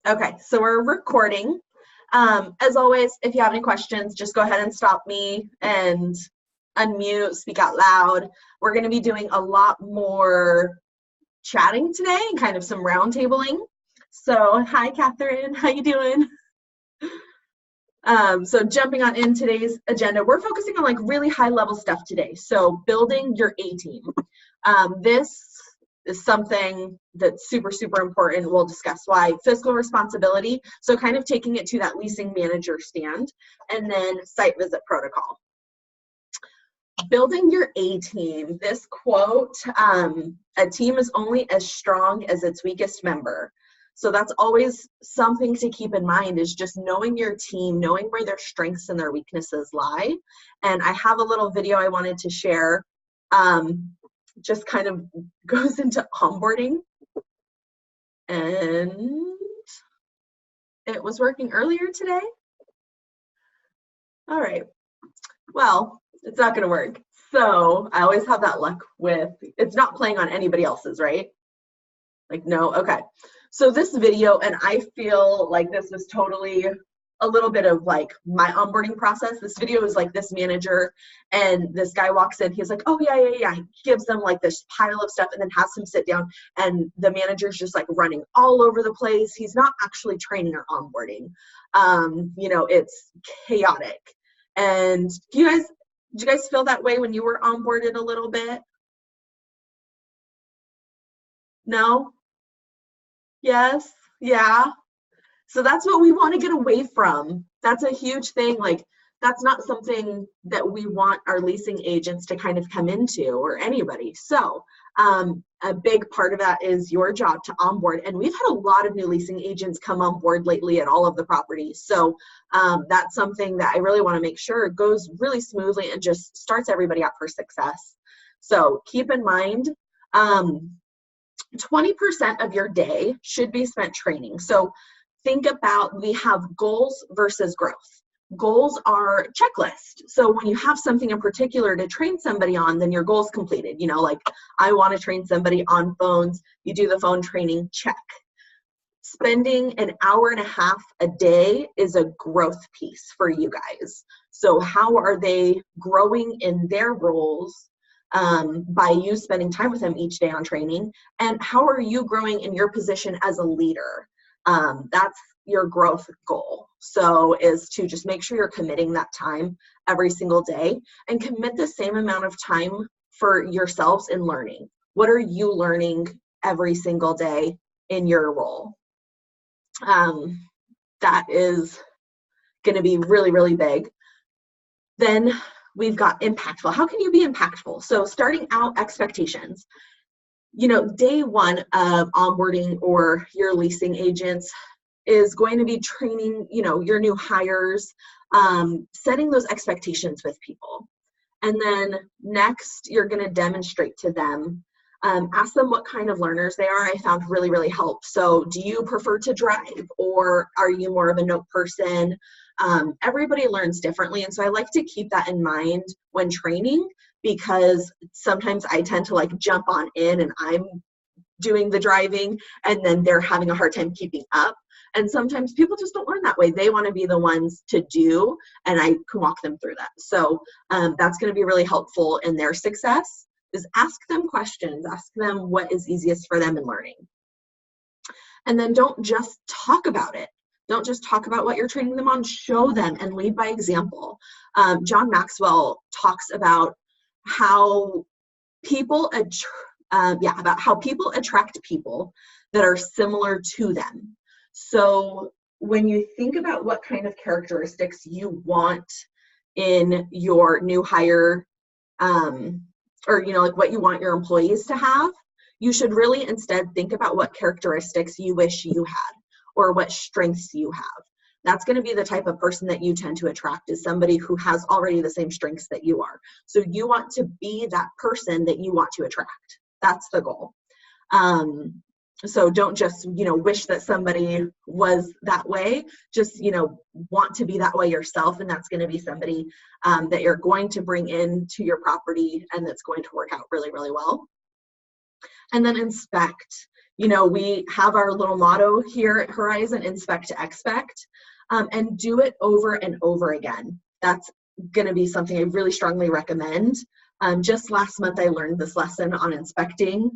Okay, so we're recording. As always, if you have any questions, just go ahead and stop me and unmute, speak out loud. We're going to be doing a lot more chatting today and kind of some roundtabling. So, hi, Catherine. How you doing? So jumping on in today's agenda, we're focusing on like really high level stuff today. So building your A team. This is something that's super, super important. We'll discuss why. Fiscal responsibility. So kind of taking it to that leasing manager stand, and then site visit protocol. Building your A team. This quote, a team is only as strong as its weakest member. So that's always something to keep in mind, is just knowing your team, knowing where their strengths and their weaknesses lie. And I have a little video I wanted to share, just kind of goes into onboarding. And it was working earlier today. All right, well, it's not gonna work. So I always have that luck with, it's not playing on anybody else's, right? Like, no, okay. So this video, and I feel like this was totally a little bit of like my onboarding process. This video is like this manager, and this guy walks in, he's like, oh yeah. He gives them like this pile of stuff and then has them sit down, and the manager's just like running all over the place. He's not actually training or onboarding. It's chaotic. And did you guys feel that way when you were onboarded a little bit? No? Yes, yeah. So that's what we want to get away from. That's a huge thing. Like, that's not something that we want our leasing agents to kind of come into, or anybody. So a big part of that is your job to onboard. And we've had a lot of new leasing agents come on board lately at all of the properties. So that's something that I really want to make sure goes really smoothly and just starts everybody out for success. So keep in mind, 20% of your day should be spent training. So think about, we have goals versus growth. Goals are checklist. So when you have something in particular to train somebody on, then your goal's completed. You know, like I want to train somebody on phones. You do the phone training, check. Spending an hour and a half a day is a growth piece for you guys. So how are they growing in their roles by you spending time with them each day on training? And how are you growing in your position as a leader? That's your growth goal. So is to just make sure you're committing that time every single day, and commit the same amount of time for yourselves in learning. What are you learning every single day in your role? That is going to be really, really big. Then we've got impactful. How can you be impactful? So starting out, expectations. Day one of onboarding or your leasing agents is going to be training, your new hires, setting those expectations with people. And then next, you're going to demonstrate to them, ask them what kind of learners they are. I found really, really helps. So do you prefer to drive, or are you more of a note person? Everybody learns differently. And so I like to keep that in mind when training, because sometimes I tend to like jump on in and I'm doing the driving, and then they're having a hard time keeping up. And sometimes people just don't learn that way. They want to be the ones to do, and I can walk them through that. So that's going to be really helpful in their success, is ask them questions, ask them what is easiest for them in learning. And then don't just talk about it. Don't just talk about what you're training them on, show them and lead by example. John Maxwell talks about how people attract people that are similar to them. So when you think about what kind of characteristics you want in your new hire, or like what you want your employees to have, you should really instead think about what characteristics you wish you had, or what strengths you have. That's going to be the type of person that you tend to attract, is somebody who has already the same strengths that you are. So you want to be that person that you want to attract. That's the goal. So don't just, wish that somebody was that way. Just, want to be that way yourself. And that's going to be somebody that you're going to bring into your property, and that's going to work out really, really well. And then inspect. You know, we have our little motto here at Horizon, inspect to expect, and do it over and over again. That's going to be something I really strongly recommend. Just last month, I learned this lesson on inspecting.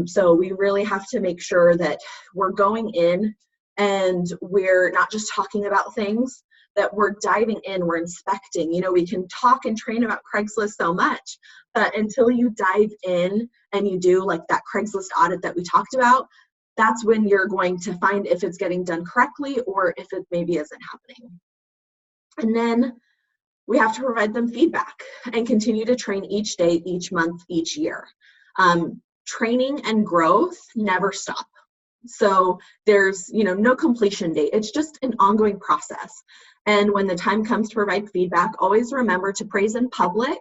So we really have to make sure that we're going in and we're not just talking about things, that we're diving in, we're inspecting. You know, we can talk and train about Craigslist so much, but until you dive in and you do like that Craigslist audit that we talked about, that's when you're going to find if it's getting done correctly or if it maybe isn't happening. And then we have to provide them feedback and continue to train each day, each month, each year. Training and growth never stop. So there's, you know, no completion date. It's just an ongoing process. And when the time comes to provide feedback, always remember to praise in public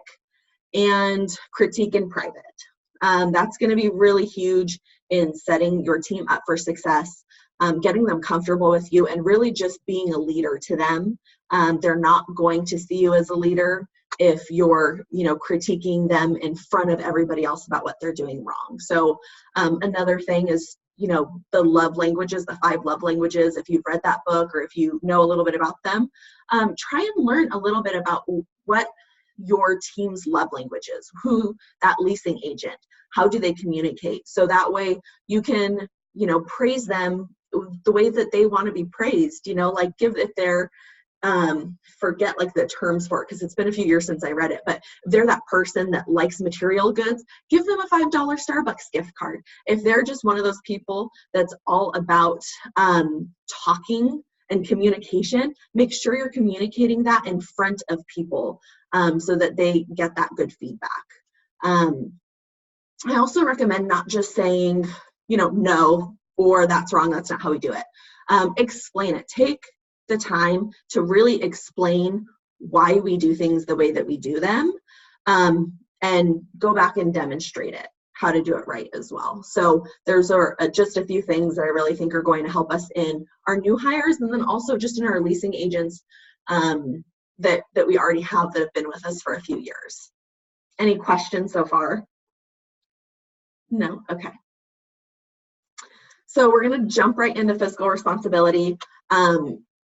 and critique in private. That's going to be really huge in setting your team up for success, getting them comfortable with you, and really just being a leader to them. They're not going to see you as a leader if you're, you know, critiquing them in front of everybody else about what they're doing wrong. So another thing is, you know, the love languages, the 5 love languages. If you've read that book or if you know a little bit about them, try and learn a little bit about what your team's love language is, who that leasing agent, how do they communicate? So that way you can, you know, praise them the way that they want to be praised, you know, like if they're, forget like the terms for it because it's been a few years since I read it, but if they're that person that likes material goods, give them a $5 Starbucks gift card. If they're just one of those people that's all about talking and communication, make sure you're communicating that in front of people so that they get that good feedback. I also recommend not just saying, you know, no, or that's wrong, that's not how we do it. Explain it. Take the time to really explain why we do things the way that we do them, and go back and demonstrate it, how to do it right as well. So there's just a few things that I really think are going to help us in our new hires, and then also just in our leasing agents that we already have that have been with us for a few years. Any questions so far? No? Okay. So we're going to jump right into fiscal responsibility.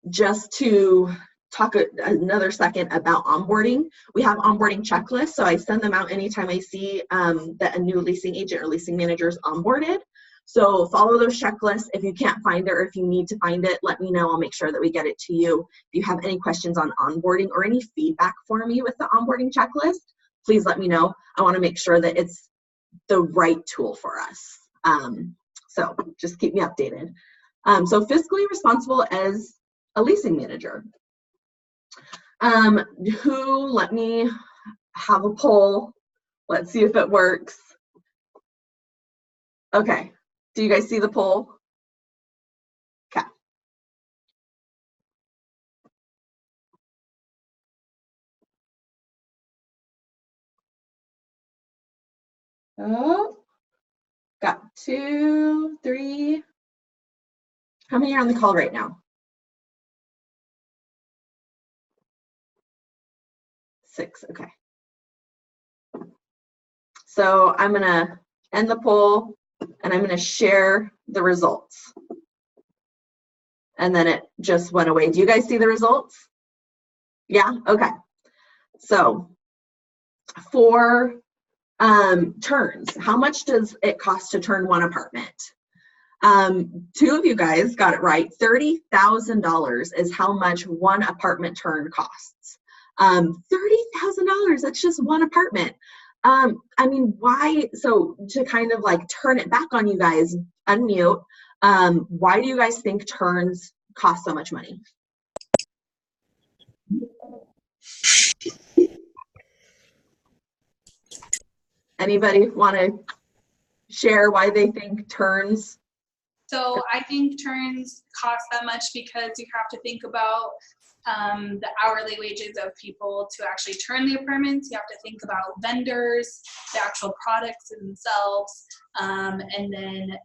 Just to talk another second about onboarding. We have onboarding checklists, so I send them out anytime I see that a new leasing agent or leasing manager is onboarded. So follow those checklists. If you can't find it or if you need to find it, let me know. I'll make sure that we get it to you. If you have any questions on onboarding or any feedback for me with the onboarding checklist, please let me know. I want to make sure that it's the right tool for us. So just keep me updated. So fiscally responsible as a leasing manager. Let me have a poll. Let's see if it works. Okay, do you guys see the poll? Okay. Oh, got 2, 3. How many are on the call right now? 6, okay. So I'm gonna end the poll and I'm gonna share the results. And then it just went away. Do you guys see the results? Yeah, okay. So for turns, how much does it cost to turn one apartment? 2 of you guys got it right. $30,000 is how much one apartment turn costs. $30,000, that's just one apartment. I mean, why? So to kind of like turn it back on you guys, unmute. Why do you guys think turns cost so much money? Anybody want to share why they think turns? So I think turns cost that much because you have to think about the hourly wages of people to actually turn the apartments. You have to think about vendors, the actual products themselves, and then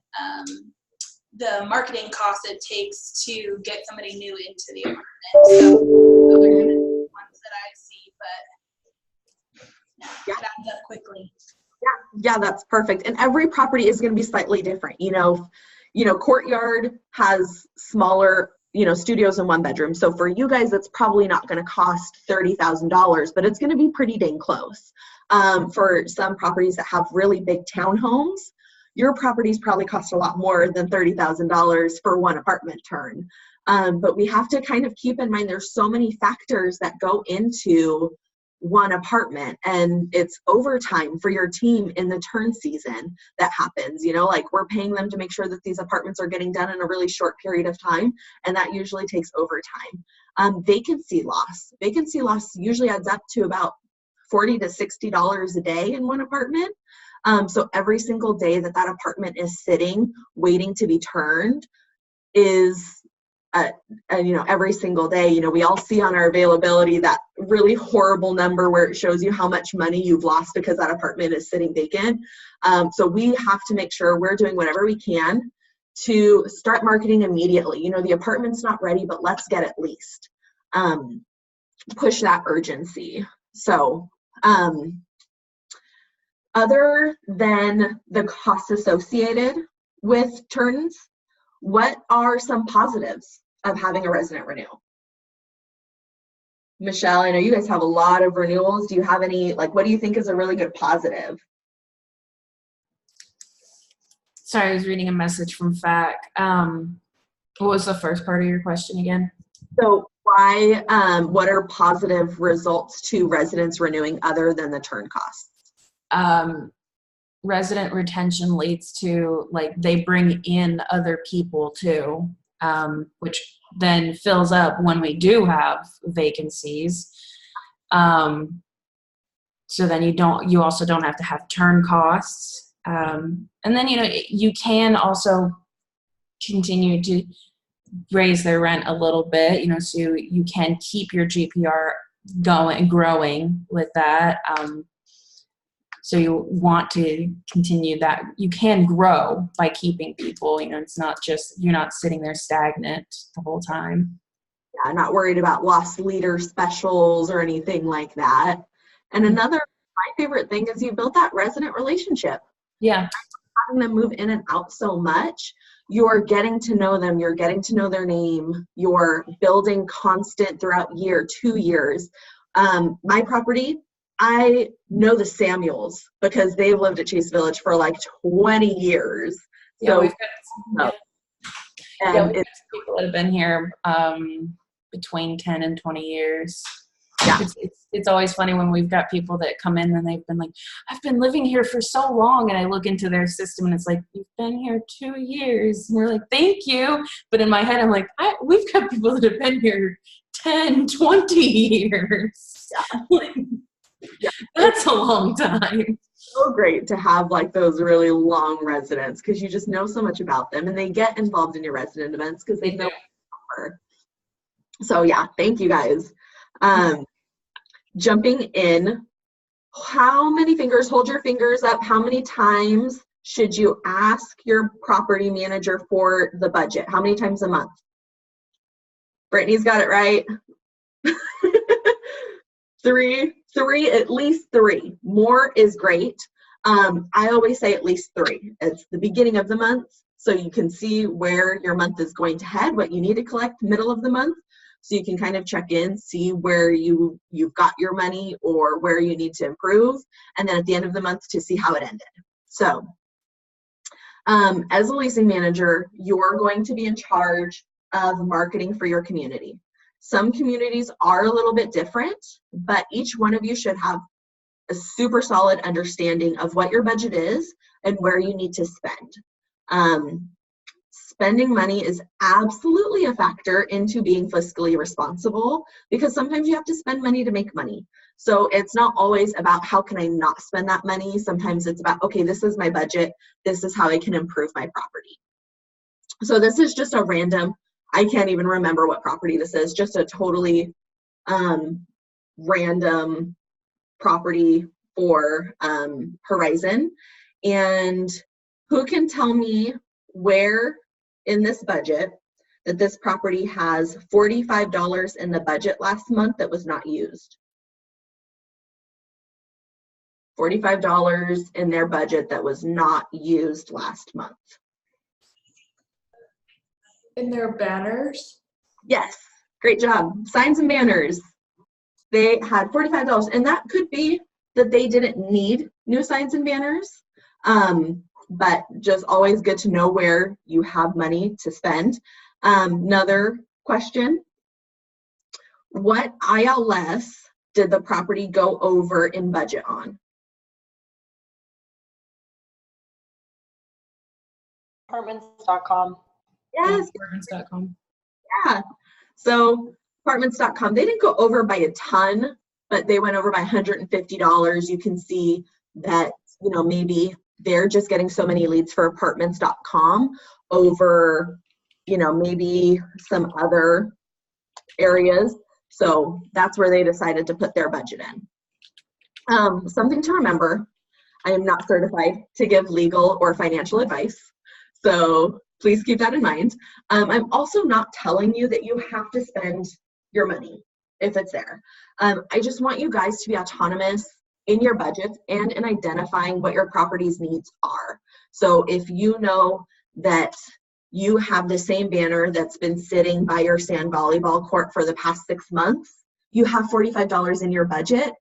the marketing cost it takes to get somebody new into the apartment. So those are kind of the ones that I see, but yeah, it adds up quickly. Yeah, that's perfect. And every property is going to be slightly different. Courtyard has smaller, studios in one bedroom. So for you guys, it's probably not going to cost $30,000, but it's going to be pretty dang close. For some properties that have really big townhomes, your properties probably cost a lot more than $30,000 for one apartment turn. But we have to kind of keep in mind there's so many factors that go into one apartment, and it's overtime for your team in the turn season that happens. Like we're paying them to make sure that these apartments are getting done in a really short period of time, and that usually takes overtime. Vacancy loss usually adds up to about $40 to $60 a day in one apartment. So every single day that apartment is sitting waiting to be turned is every single day. We all see on our availability that really horrible number where it shows you how much money you've lost because that apartment is sitting vacant. So we have to make sure we're doing whatever we can to start marketing immediately. The apartment's not ready, but let's get it leased. Push that urgency. So other than the costs associated with turns, what are some positives of having a resident renew? Michelle, I know you guys have a lot of renewals. Do you have any, what do you think is a really good positive? Sorry, I was reading a message from FAC. What was the first part of your question again? So what are positive results to residents renewing other than the turn costs? Resident retention leads to they bring in other people too, which then fills up when we do have vacancies. So then you also don't have to have turn costs. And then, you can also continue to raise their rent a little bit, so you can keep your GPR growing with that. So you want to continue that. You can grow by keeping people. It's not just, you're not sitting there stagnant the whole time. Yeah, not worried about lost leader specials or anything like that. And my favorite thing is you build that resident relationship. Yeah. Having them move in and out so much, you're getting to know them, you're getting to know their name, you're building constant throughout 2 years. My property, I know the Samuels because they've lived at Chase Village for 20 years. So we've got people that have been here between 10 and 20 years. Yeah. It's always funny when we've got people that come in and they've been like, I've been living here for so long, and I look into their system and it's like, you've been here 2 years. And we're like, thank you. But in my head, I'm like, we've got people that have been here 10, 20 years. Yeah. That's a long time. So great to have those really long residents because you just know so much about them, and they get involved in your resident events because they know. So yeah, thank you guys. Jumping in, hold your fingers up, how many times should you ask your property manager for the budget? How many times a month? Brittany's got it right. Three, at least 3. More is great. I always say at least 3. It's the beginning of the month, so you can see where your month is going to head, what you need to collect middle of the month, so you can kind of check in, see where you've got your money or where you need to improve, and then at the end of the month to see how it ended. So as a leasing manager, you're going to be in charge of marketing for your community. Some communities are a little bit different, but each one of you should have a super solid understanding of what your budget is and where you need to spend. Spending money is absolutely a factor into being fiscally responsible because sometimes you have to spend money to make money. So it's not always about how can I not spend that money. Sometimes it's about, okay, this is my budget. This is how I can improve my property. So this is just a random, I can't even remember what property this is, just a totally random property for Horizon. And who can tell me where in this budget that this property has $45 in the budget last month that was not used? $45 in their budget that was not used last month. In their banners? Yes, great job. Signs and banners. They had $45, and that could be that they didn't need new signs and banners, but just always good to know where you have money to spend. Another question, what ILS did the property go over in budget on? Apartments.com. Yes. Apartments.com. Yeah. So apartments.com, they didn't go over by a ton, but they went over by $150. You can see that, you know, maybe they're just getting so many leads for apartments.com over, you know, maybe some other areas. So that's where they decided to put their budget in. Something to remember, I am not certified to give legal or financial advice. So please keep that in mind. I'm also not telling you that you have to spend your money if it's there. I just want you guys to be autonomous in your budgets and in identifying what your property's needs are. So if you know that you have the same banner that's been sitting by your sand volleyball court for the past 6 months, you have $45 in your budget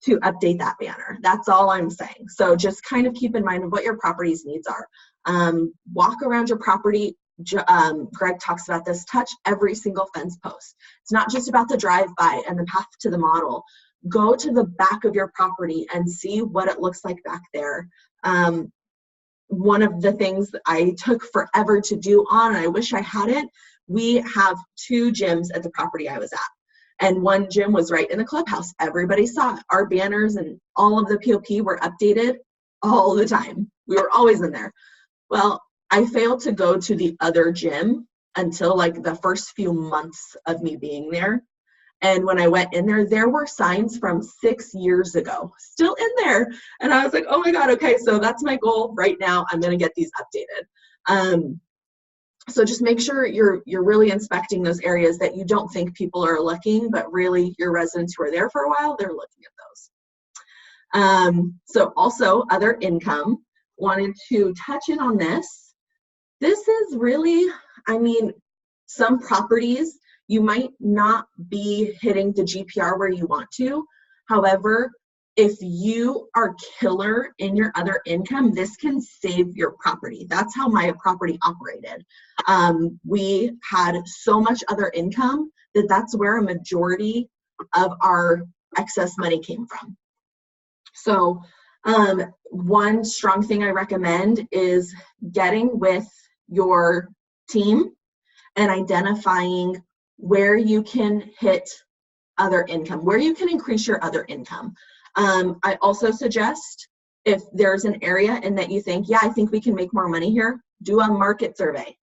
to update that banner. That's all I'm saying. So just kind of keep in mind what your property's needs are. Walk around your property. Greg talks about this, touch every single fence post. It's not just about the drive-by and the path to the model. Go to the back of your property and see what it looks like back there. One of the things that I took forever to do on, and I wish I hadn't, we have 2 gyms at the property I was at. And one gym was right in the clubhouse. Everybody saw it. Our banners and all of the POP were updated all the time. We were always in there. Well, I failed to go to the other gym until like the first few months of me being there. And when I went in there, there were signs from 6 years ago still in there. And I was like, oh my God, okay, so that's my goal right now. I'm going to get these updated. So just make sure you're really inspecting those areas that you don't think people are looking, but really your residents who are there for a while, they're looking at those. So also other income, wanted to touch in on this. This is really, I mean, some properties, you might not be hitting the GPR where you want to. However, if you are killer in your other income, this can save your property. That's how my property operated. We had so much other income that that's where a majority of our excess money came from. So one strong thing I recommend is getting with your team and identifying where you can hit other income, where you can increase your other income. I also suggest if there's an area in that you think, yeah, I think we can make more money here, do a market survey.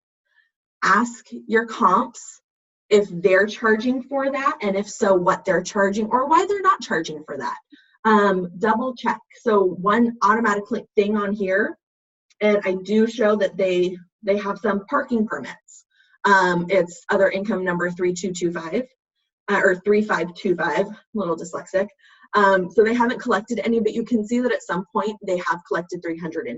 Ask your comps if they're charging for that, and if so, what they're charging or why they're not charging for that. Double check. So one automatic thing on here, and I do show that they have some parking permits. It's other income number 3225 or 3525, a little dyslexic. So they haven't collected any, but you can see that at some point they have collected $350.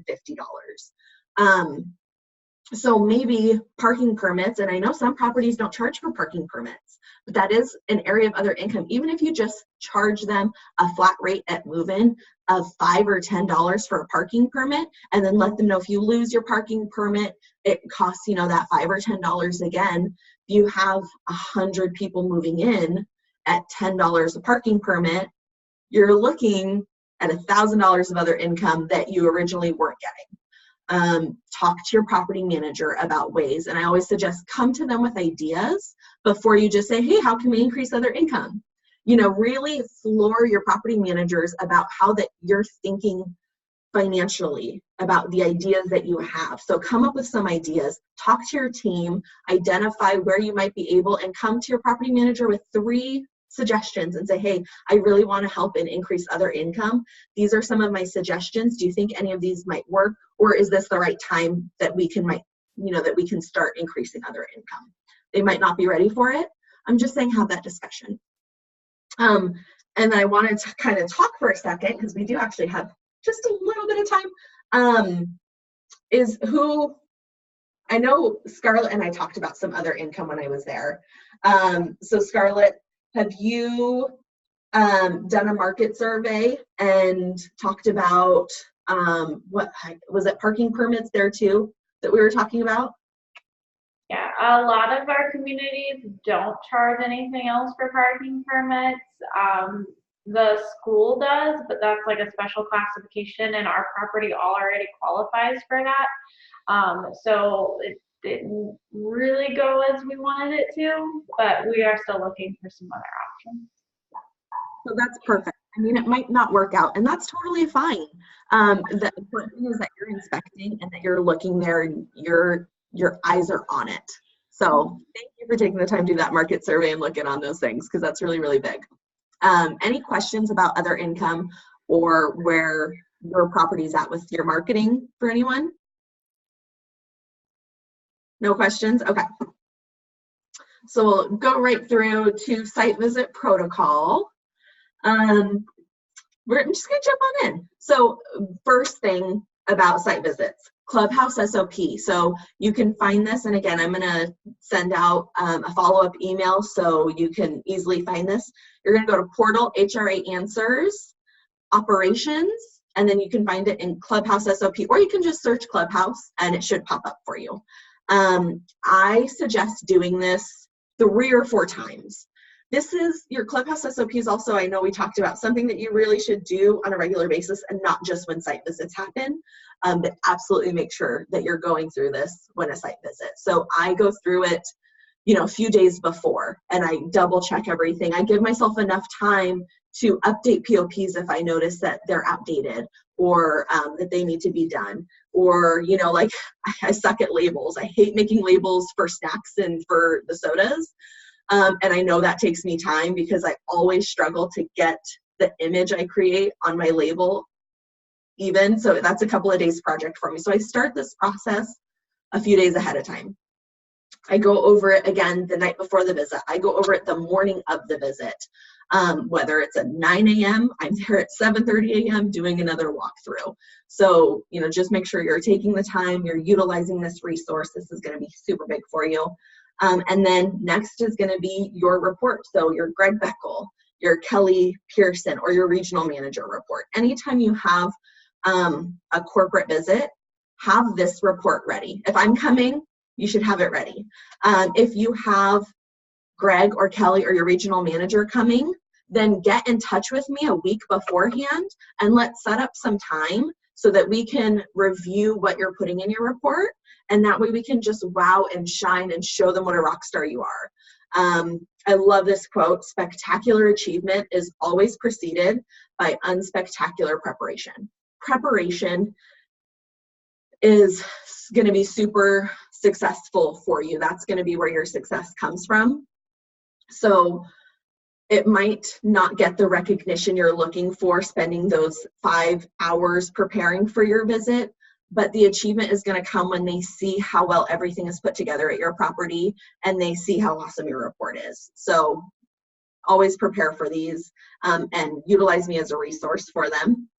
So maybe parking permits, and I know some properties don't charge for parking permits, but that is an area of other income. Even if you just charge them a flat rate at move-in of $5 or $10 for a parking permit, and then let them know if you lose your parking permit, it costs, you know, that $5 or $10 again. If you have 100 people moving in at $10 a parking permit, you're looking at $1,000 of other income that you originally weren't getting. Talk to your property manager about ways, and I always suggest come to them with ideas before you just say, hey, how can we increase other income? You know, really floor your property managers about how that you're thinking financially about the ideas that you have. So come up with some ideas, talk to your team, identify where you might be able, and come to your property manager with 3 suggestions and say, hey, I really want to help and increase other income. These are some of my suggestions. Do you think any of these might work? Or is this the right time that we can that we can start increasing other income? They might not be ready for it. I'm just saying have that discussion. and I wanted to kind of talk for a second, because we do actually have just a little bit of time, is who, I know Scarlett and I talked about some other income when I was there. So Scarlett, have you done a market survey and talked about what was it, parking permits there too that we were talking about? Yeah, a lot of our communities don't charge anything else for parking permits. The school does, but that's like a special classification, and our property already qualifies for that. So it didn't really go as we wanted it to, but we are still looking for some other options. So that's perfect. I mean, it might not work out, and that's totally fine. The important thing is that you're inspecting and that you're looking there and your eyes are on it. So thank you for taking the time to do that market survey and looking on those things, because that's really, really big. Any questions about other income or where your property's at with your marketing for anyone? No questions? Okay. So we'll go right through to site visit protocol. I'm just gonna jump on in. So first thing about site visits, Clubhouse SOP. So you can find this, and again, I'm gonna send out a follow-up email so you can easily find this. You're gonna go to Portal, HRA Answers, Operations, and then you can find it in Clubhouse SOP, or you can just search Clubhouse and it should pop up for you. I suggest doing this 3 or 4 times. This is your Clubhouse SOPs also, I know we talked about, something that you really should do on a regular basis and not just when site visits happen, but absolutely make sure that you're going through this when a site visit. So I go through it, you know, a few days before, and I double check everything. I give myself enough time to update POPs if I notice that they're outdated or that they need to be done. Or, you know, like I suck at labels. I hate making labels for snacks and for the sodas. And I know that takes me time because I always struggle to get the image I create on my label even. So that's a couple of days project for me. So I start this process a few days ahead of time. I go over it again the night before the visit. I go over it the morning of the visit. Whether it's at 9 a.m., I'm there at 7:30 a.m. doing another walkthrough. So, you know, just make sure you're taking the time, you're utilizing this resource. This is going to be super big for you. And then next is going to be your report. So your Greg Beckel, your Kelly Pearson, or your regional manager report. Anytime you have a corporate visit, have this report ready. If I'm coming, you should have it ready. If you have Greg or Kelly or your regional manager coming, then get in touch with me a week beforehand and let's set up some time so that we can review what you're putting in your report. And that way we can just wow and shine and show them what a rock star you are. I love this quote: spectacular achievement is always preceded by unspectacular preparation. Preparation is going to be super successful for you. That's going to be where your success comes from. So it might not get the recognition you're looking for spending those 5 hours preparing for your visit, but the achievement is going to come when they see how well everything is put together at your property and they see how awesome your report is. So always prepare for these and utilize me as a resource for them.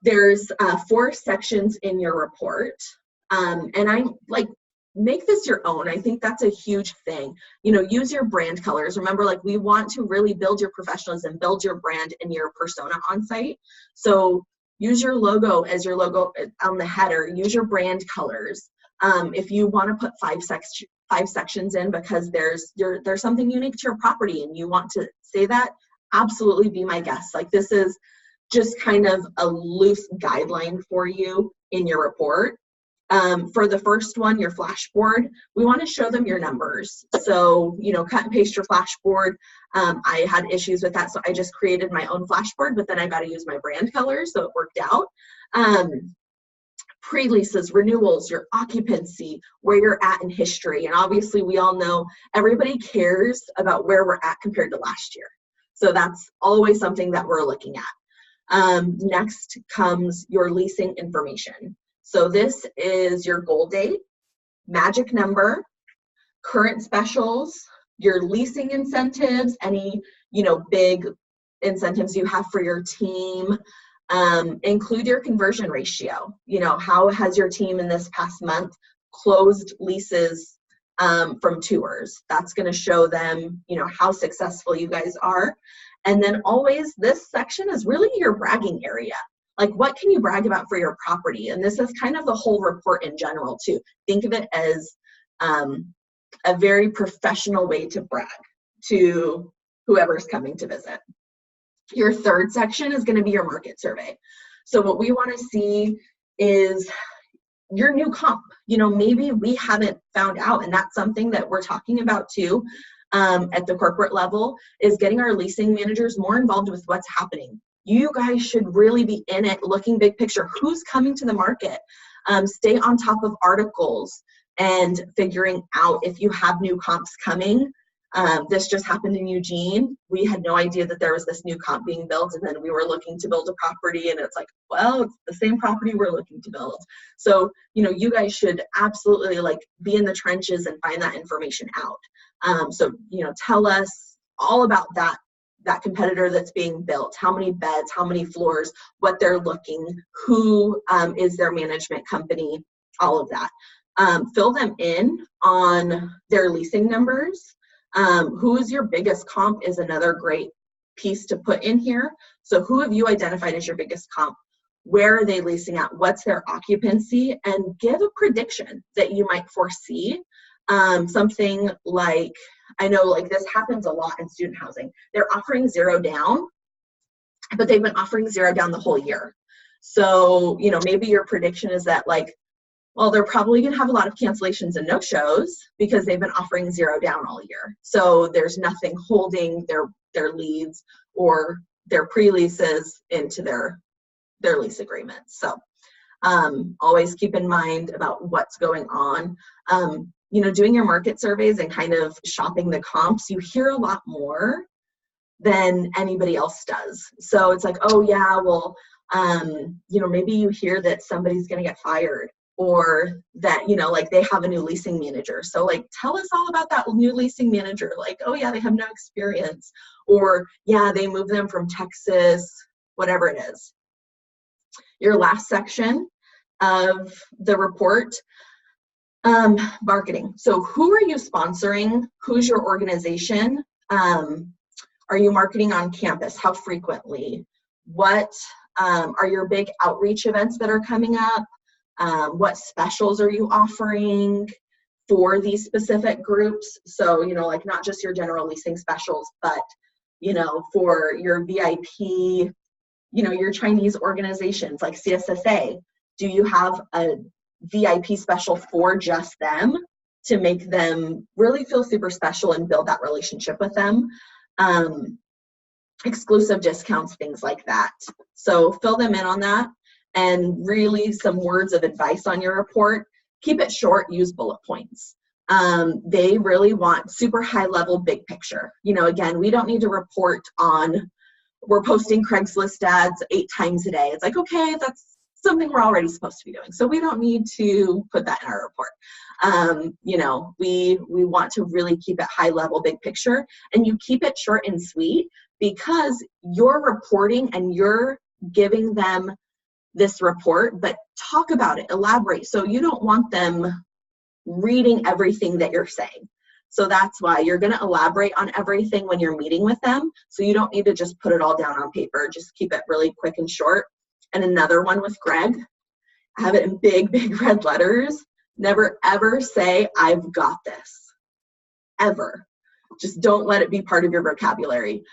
There's 4 sections in your report, and I like, make this your own. I think that's a huge thing. You know, use your brand colors. Remember, like, we want to really build your professionalism, build your brand and your persona on site. So use your logo as your logo on the header. Use your brand colors. If you want to put 5 sections in because there's something unique to your property and you want to say that, absolutely be my guest. Like, this is just kind of a loose guideline for you in your report. For the first one, your flashboard, we want to show them your numbers. So, you know, cut and paste your flashboard. I had issues with that, so I just created my own flashboard, but then I got to use my brand colors, so it worked out. Pre-leases, renewals, your occupancy, where you're at in history. And obviously, we all know everybody cares about where we're at compared to last year. So that's always something that we're looking at. Next comes your leasing information. So this is your goal date, magic number, current specials, your leasing incentives, any, you know, big incentives you have for your team. Include your conversion ratio. You know, how has your team in this past month closed leases from tours? That's going to show them, you know, how successful you guys are. And then always, this section is really your bragging area. Like, what can you brag about for your property? And this is kind of the whole report in general too. Think of it as a very professional way to brag to whoever's coming to visit. Your third section is going to be your market survey. So what we want to see is your new comp. You know, maybe we haven't found out, and that's something that we're talking about too at the corporate level, is getting our leasing managers more involved with what's happening. You guys should really be in it, looking big picture. Who's coming to the market? Stay on top of articles and figuring out if you have new comps coming. This just happened in Eugene. We had no idea that there was this new comp being built, and then we were looking to build a property, and it's like, well, it's the same property we're looking to build. So, you know, you guys should absolutely like be in the trenches and find that information out. So, you know, tell us all about that competitor that's being built, how many beds, how many floors, what they're looking, who is their management company, all of that. Fill them in on their leasing numbers. Who is your biggest comp is another great piece to put in here. So who have you identified as your biggest comp? Where are they leasing at? What's their occupancy? And give a prediction that you might foresee. Something like, I know like this happens a lot in student housing. They're offering 0 down, but they've been offering 0 down the whole year. So, you know, maybe your prediction is that like, well, they're probably going to have a lot of cancellations and no-shows because they've been offering 0 down all year. So there's nothing holding their leads or their pre-leases into their lease agreements. So always keep in mind about what's going on. You know, doing your market surveys and kind of shopping the comps, you hear a lot more than anybody else does. So it's like, oh yeah, well, you know, maybe you hear that somebody's going to get fired, or that, you know, like they have a new leasing manager. So like, tell us all about that new leasing manager. Like, oh yeah, they have no experience, or yeah, they moved them from Texas, whatever it is. Your last section of the report, marketing. So who are you sponsoring? Who's your organization? Are you marketing on campus? How frequently? What are your big outreach events that are coming up? What specials are you offering for these specific groups? So, you know, like not just your general leasing specials, but, you know, for your VIP, you know, your Chinese organizations like CSSA, do you have a VIP special for just them to make them really feel super special and build that relationship with them? Exclusive discounts, things like that. So fill them in on that. And really some words of advice on your report. Keep it short, use bullet points. They really want super high level, big picture. You know, again, we don't need to report on, we're posting Craigslist ads 8 times a day. It's like, okay, that's something we're already supposed to be doing. So we don't need to put that in our report. You know, we want to really keep it high level, big picture, and you keep it short and sweet because you're reporting and you're giving them this report, but talk about it, elaborate. So you don't want them reading everything that you're saying. So that's why you're going to elaborate on everything when you're meeting with them. So you don't need to just put it all down on paper. Just keep it really quick and short. And another one with Greg, I have it in big, big red letters. Never ever say, I've got this, ever. Just don't let it be part of your vocabulary.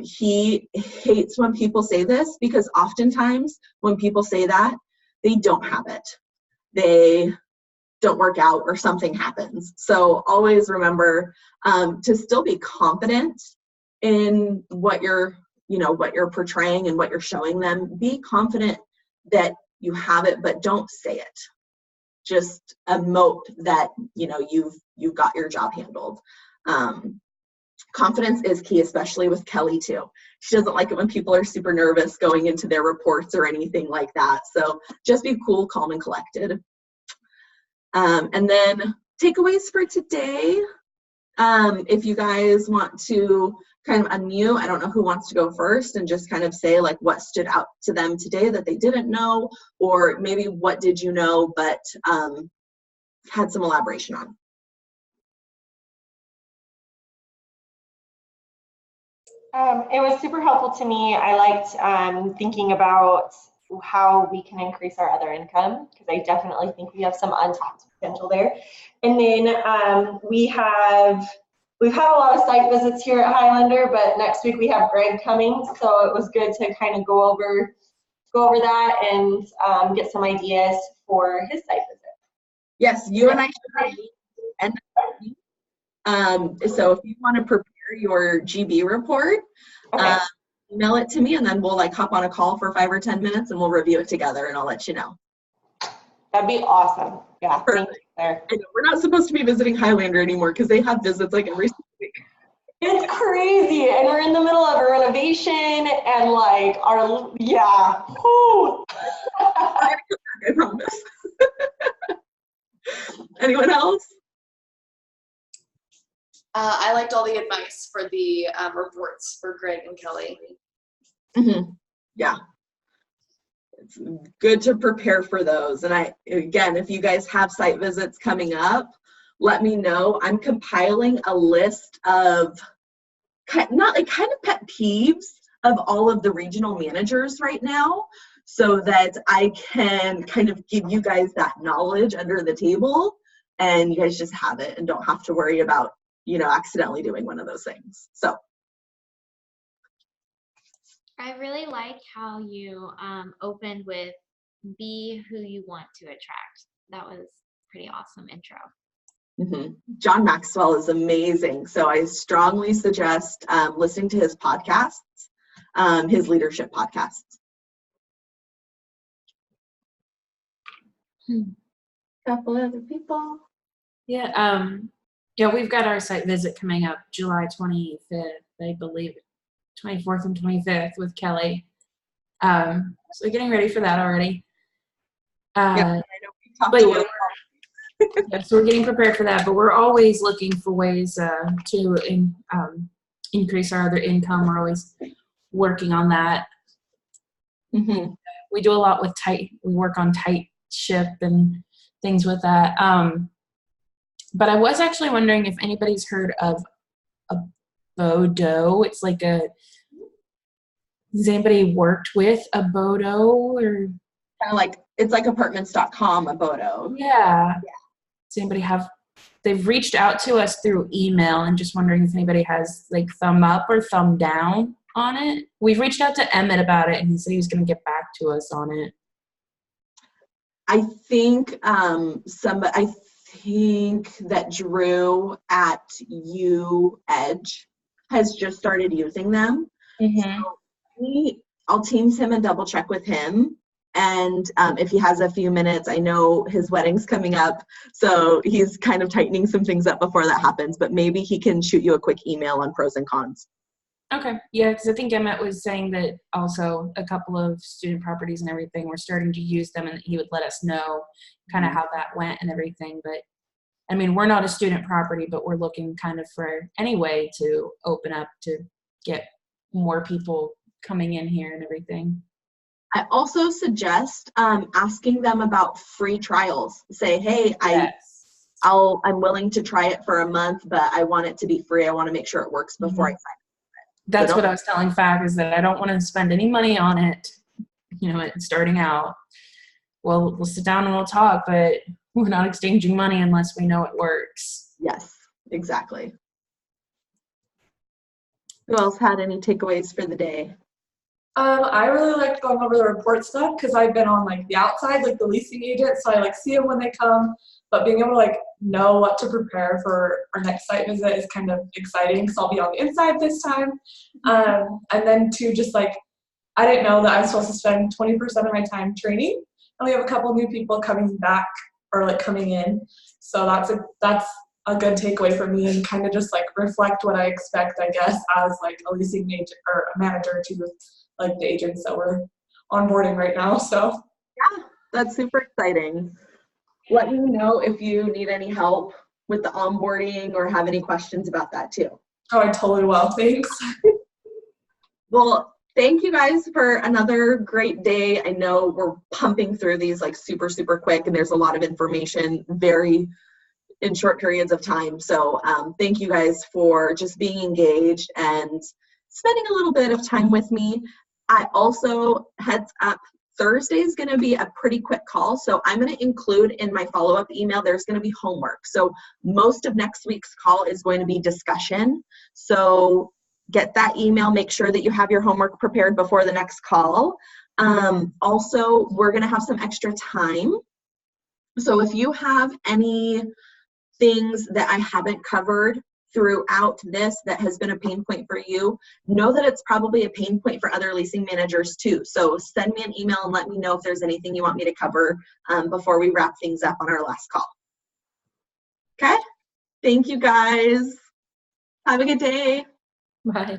He hates when people say this because oftentimes when people say that, they don't have it. They don't work out or something happens. So always remember to still be confident in what you're, you know, what you're portraying and what you're showing them. Be confident that you have it, but don't say it. Just emote that, you know, you've got your job handled. Confidence is key, especially with Kelly too. She doesn't like it when people are super nervous going into their reports or anything like that. So just be cool, calm, and collected. And then takeaways for today. If you guys want to kind of unmute. I don't know who wants to go first and just kind of say like what stood out to them today that they didn't know, or maybe what did you know but had some elaboration on. It was super helpful to me. I liked thinking about how we can increase our other income, because I definitely think we have some untapped potential there. And then we've had a lot of site visits here at Highlander, but next week we have Greg coming, so it was good to kind of go over that and get some ideas for his site visit. Yes, you and I should. So if you want to prepare your GB report, Okay. email it to me, and then we'll like hop on a call for 5 or 10 minutes and we'll review it together, and I'll let you know. That'd be awesome. Yeah, Perfect. thank you, Claire. I know, we're not supposed to be visiting Highlander anymore because they have visits like every week. It's crazy, and we're in the middle of a renovation, and like yeah. Whew. I promise. Anyone else? I liked all the advice for the reports for Greg and Kelly. Mm-hmm. Yeah. It's good to prepare for those. And again, if you guys have site visits coming up, let me know. I'm compiling a list of kind of pet peeves of all of the regional managers right now, so that I can kind of give you guys that knowledge under the table, and you guys just have it and don't have to worry about, accidentally doing one of those things. So I really like how you opened with be who you want to attract. That was pretty awesome intro. mm-hmm. John Maxwell is amazing. So I strongly suggest listening to his podcasts, his leadership podcasts. Couple other people. Yeah, we've got our site visit coming up July 25th, I believe, 24th and 25th with Kelly. So getting ready for that already. I know so we're getting prepared for that, but we're always looking for ways to increase our other income. We're always working on that. Mm-hmm. We do a lot with we work on tight ship and things with that. But I was actually wondering if anybody's heard of a Bodo. It's like has anybody worked with a Bodo, or kind of like, it's like apartments.com, a Bodo. Yeah. Does anybody they've reached out to us through email, and just wondering if anybody has like thumb up or thumb down on it. We've reached out to Emmett about it, and he said he was going to get back to us on it. I think that Drew at Edge has just started using them. Mm-hmm. So I'll Teams him and double check with him. And if he has a few minutes, I know his wedding's coming up, so he's kind of tightening some things up before that happens, but maybe he can shoot you a quick email on pros and cons. Okay. Yeah, because I think Emmett was saying that also a couple of student properties and everything were starting to use them, and he would let us know kind of how that went and everything. But I mean, we're not a student property, but we're looking kind of for any way to open up to get more people coming in here and everything. I also suggest asking them about free trials. Say, hey, Yes. I'm willing to try it for a month, but I want it to be free. I want to make sure it works before I sign it. That's what I was telling Fag, is that I don't want to spend any money on it, starting out. Well, we'll sit down and we'll talk, but we're not exchanging money unless we know it works. Yes, exactly. Who else had any takeaways for the day? I really liked going over the report stuff because I've been on like the outside, like the leasing agent, so I like see them when they come, but being able to like know what to prepare for our next site visit is kind of exciting because I'll be on the inside this time. And then too, just like, I didn't know that I was supposed to spend 20% of my time training, and we have a couple new people coming back or like coming in, so that's a good takeaway for me, and kind of just like reflect what I expect, I guess, as like a leasing agent or a manager to like the agents that we're onboarding right now. So yeah, that's super exciting. Let me know if you need any help with the onboarding or have any questions about that too. Oh, I totally will. Thanks. Well, thank you guys for another great day. I know we're pumping through these like super, super quick, and there's a lot of information very in short periods of time. So thank you guys for just being engaged and spending a little bit of time with me. I also, heads up, Thursday is going to be a pretty quick call. So I'm going to include in my follow-up email, there's going to be homework. So most of next week's call is going to be discussion. So get that email, make sure that you have your homework prepared before the next call. Also, we're going to have some extra time. So if you have any things that I haven't covered throughout this that has been a pain point for you, know that it's probably a pain point for other leasing managers too. So send me an email and let me know if there's anything you want me to cover before we wrap things up on our last call. Okay? Thank you guys. Have a good day. Bye.